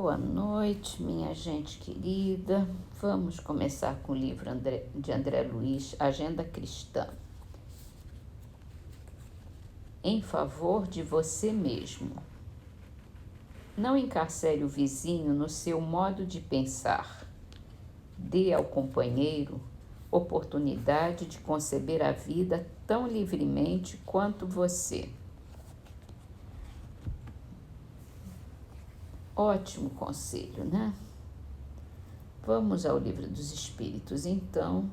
Boa noite, minha gente querida. Vamos começar com o livro de André Luiz, Agenda Cristã. Em favor de você mesmo. Não encarcere o vizinho no seu modo de pensar. Dê ao companheiro oportunidade de conceber a vida tão livremente quanto você. Ótimo conselho, né? Vamos ao Livro dos Espíritos, então,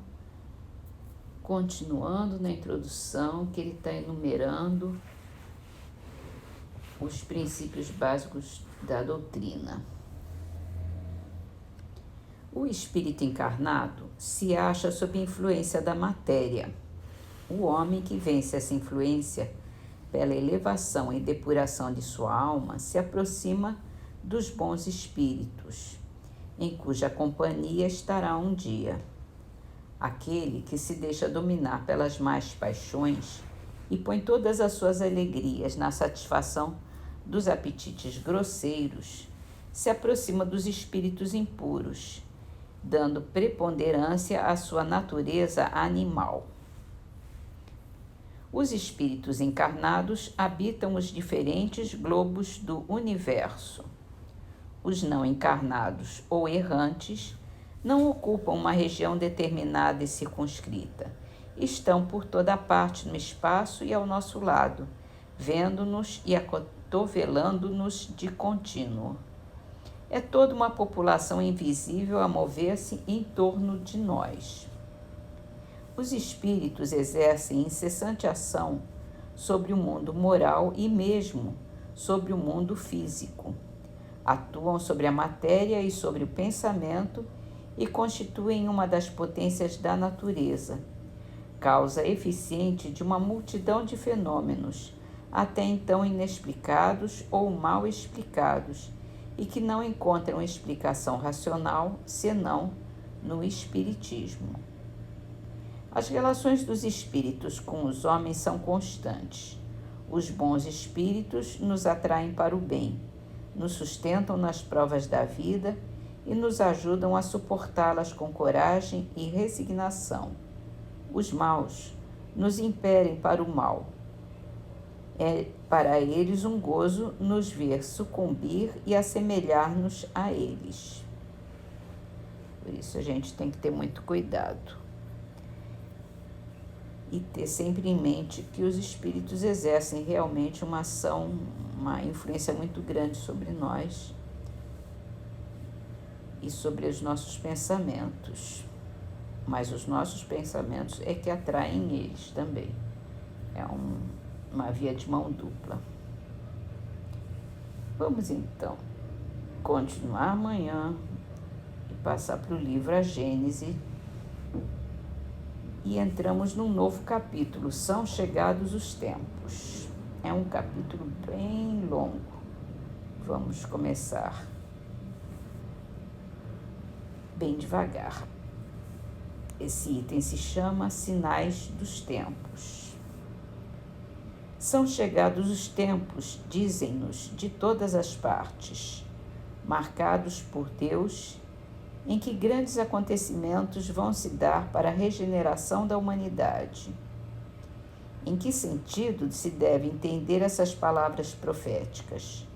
continuando na introdução, que ele está enumerando os princípios básicos da doutrina. O espírito encarnado se acha sob influência da matéria. O homem que vence essa influência pela elevação e depuração de sua alma se aproxima dos bons espíritos, em cuja companhia estará um dia. Aquele que se deixa dominar pelas más paixões e põe todas as suas alegrias na satisfação dos apetites grosseiros, se aproxima dos espíritos impuros, dando preponderância à sua natureza animal. Os espíritos encarnados habitam os diferentes globos do universo. Os não encarnados ou errantes não ocupam uma região determinada e circunscrita. Estão por toda parte no espaço e ao nosso lado, vendo-nos e acotovelando-nos de contínuo. É toda uma população invisível a mover-se em torno de nós. Os espíritos exercem incessante ação sobre o mundo moral e mesmo sobre o mundo físico. Atuam sobre a matéria e sobre o pensamento e constituem uma das potências da natureza, causa eficiente de uma multidão de fenômenos, até então inexplicados ou mal explicados, e que não encontram explicação racional senão no espiritismo. As relações dos espíritos com os homens são constantes. Os bons espíritos nos atraem para o bem, nos sustentam nas provas da vida e nos ajudam a suportá-las com coragem e resignação. Os maus nos impelem para o mal. É para eles um gozo nos ver sucumbir e assemelhar-nos a eles. Por isso a gente tem que ter muito cuidado e ter sempre em mente que os espíritos exercem realmente uma ação, uma influência muito grande sobre nós e sobre os nossos pensamentos. Mas os nossos pensamentos é que atraem eles também. É uma via de mão dupla. Vamos então continuar amanhã e passar para o livro A Gênese. E entramos num novo capítulo, São Chegados os Tempos. É um capítulo bem longo. Vamos começar bem devagar. Esse item se chama Sinais dos Tempos. São chegados os tempos, dizem-nos, de todas as partes, marcados por Deus, em que grandes acontecimentos vão se dar para a regeneração da humanidade. Em que sentido se deve entender essas palavras proféticas?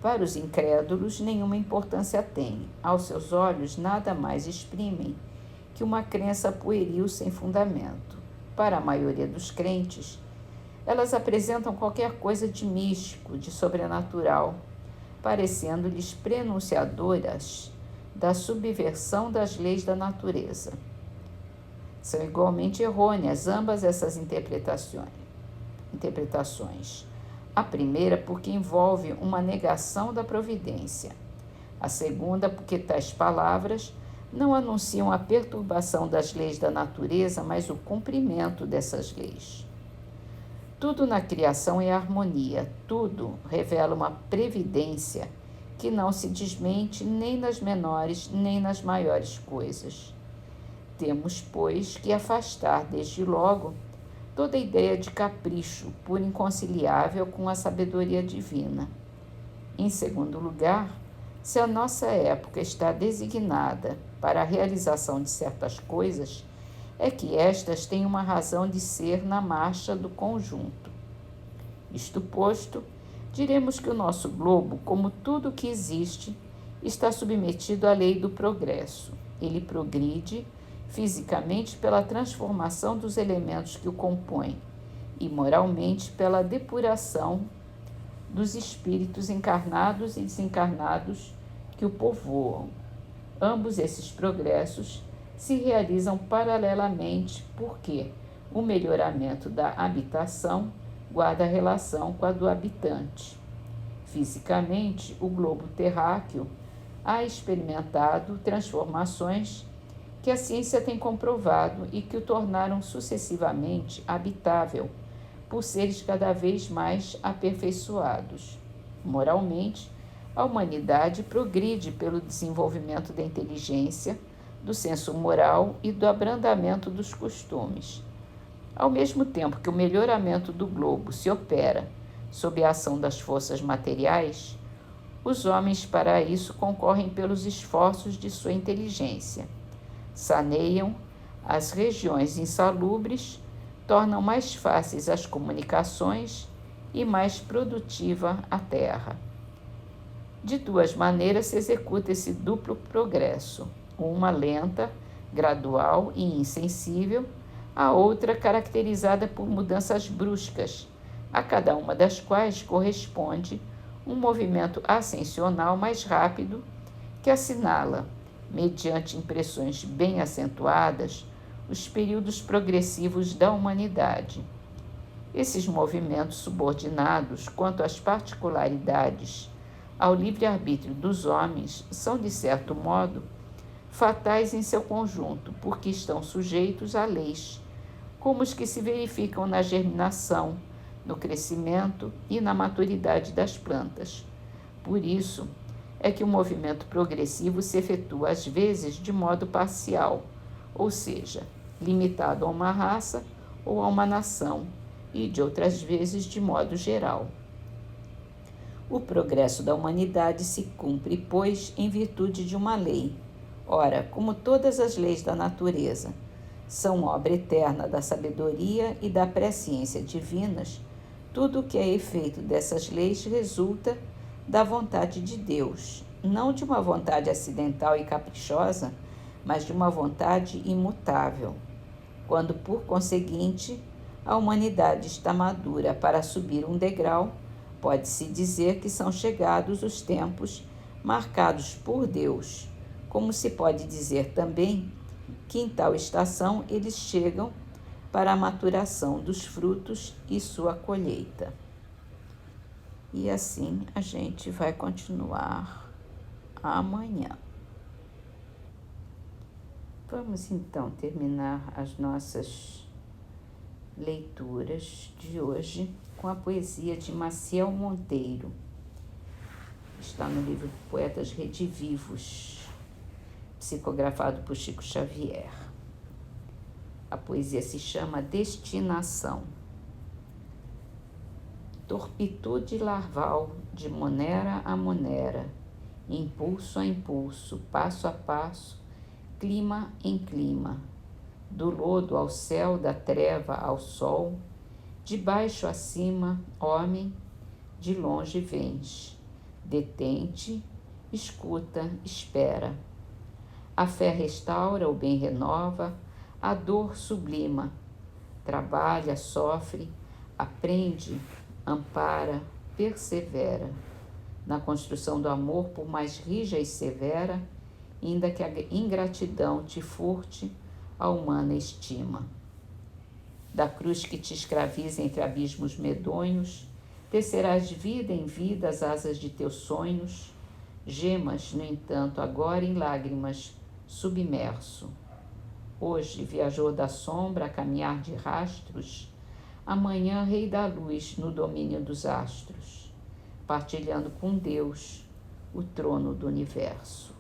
Para os incrédulos, nenhuma importância têm. Aos seus olhos, nada mais exprimem que uma crença pueril sem fundamento. Para a maioria dos crentes, elas apresentam qualquer coisa de místico, de sobrenatural, parecendo-lhes prenunciadoras da subversão das leis da natureza. São igualmente errôneas ambas essas interpretações. A primeira porque envolve uma negação da providência. A segunda porque tais palavras não anunciam a perturbação das leis da natureza, mas o cumprimento dessas leis. Tudo na criação é harmonia, tudo revela uma previdência que não se desmente nem nas menores nem nas maiores coisas. Temos, pois, que afastar desde logo toda ideia de capricho, por inconciliável com a sabedoria divina. Em segundo lugar, Se a nossa época está designada para a realização de certas coisas, é que estas têm uma razão de ser na marcha do conjunto. Isto posto, diremos que o nosso globo, como tudo que existe, está submetido à lei do progresso. Ele progride fisicamente pela transformação dos elementos que o compõem e moralmente pela depuração dos espíritos encarnados e desencarnados que o povoam. Ambos esses progressos se realizam paralelamente porque o melhoramento da habitação guarda relação com a do habitante. Fisicamente, o globo terráqueo ha experimentado transformações que a ciência tem comprovado e que o tornaram sucessivamente habitável, por seres cada vez mais aperfeiçoados. Moralmente, a humanidade progride pelo desenvolvimento da inteligência, do senso moral e do abrandamento dos costumes. Ao mesmo tempo que o melhoramento do globo se opera sob a ação das forças materiais, os homens para isso concorrem pelos esforços de sua inteligência. Saneiam as regiões insalubres, tornam mais fáceis as comunicações e mais produtiva a terra. De duas maneiras se executa esse duplo progresso, uma lenta, gradual e insensível, a outra caracterizada por mudanças bruscas, a cada uma das quais corresponde um movimento ascensional mais rápido que assinala, mediante impressões bem acentuadas, os períodos progressivos da humanidade. Esses movimentos subordinados, quanto às particularidades, ao livre-arbítrio dos homens, são, de certo modo, fatais em seu conjunto, porque estão sujeitos a leis, como os que se verificam na germinação, no crescimento e na maturidade das plantas. Por isso, é que o movimento progressivo se efetua às vezes de modo parcial, ou seja, limitado a uma raça ou a uma nação, e de outras vezes de modo geral. O progresso da humanidade se cumpre, pois, em virtude de uma lei. Ora, como todas as leis da natureza são obra eterna da sabedoria e da presciência divinas, tudo o que é efeito dessas leis resulta da vontade de Deus, não de uma vontade acidental e caprichosa, mas de uma vontade imutável. Quando, por conseguinte, a humanidade está madura para subir um degrau, pode-se dizer que são chegados os tempos marcados por Deus, como se pode dizer também que em tal estação eles chegam para a maturação dos frutos e sua colheita. E assim a gente vai continuar amanhã. Vamos então terminar as nossas leituras de hoje com a poesia de Maciel Monteiro. Está no livro Poetas Redivivos, psicografado por Chico Xavier. A poesia se chama Destinação. Torpitude larval, de monera a monera, impulso a impulso, passo a passo, clima em clima, do lodo ao céu, da treva ao sol, de baixo a cima, homem, de longe vens, detente, escuta, espera. A fé restaura, o bem renova, a dor sublima, trabalha, sofre, aprende, ampara, persevera. Na construção do amor, por mais rija e severa, ainda que a ingratidão te furte a humana estima. Da cruz que te escraviza entre abismos medonhos, tecerás vida em vida as asas de teus sonhos, gemas, no entanto, agora em lágrimas submerso. Hoje, viajor da sombra a caminhar de rastros, amanhã, rei da luz no domínio dos astros, partilhando com Deus o trono do universo.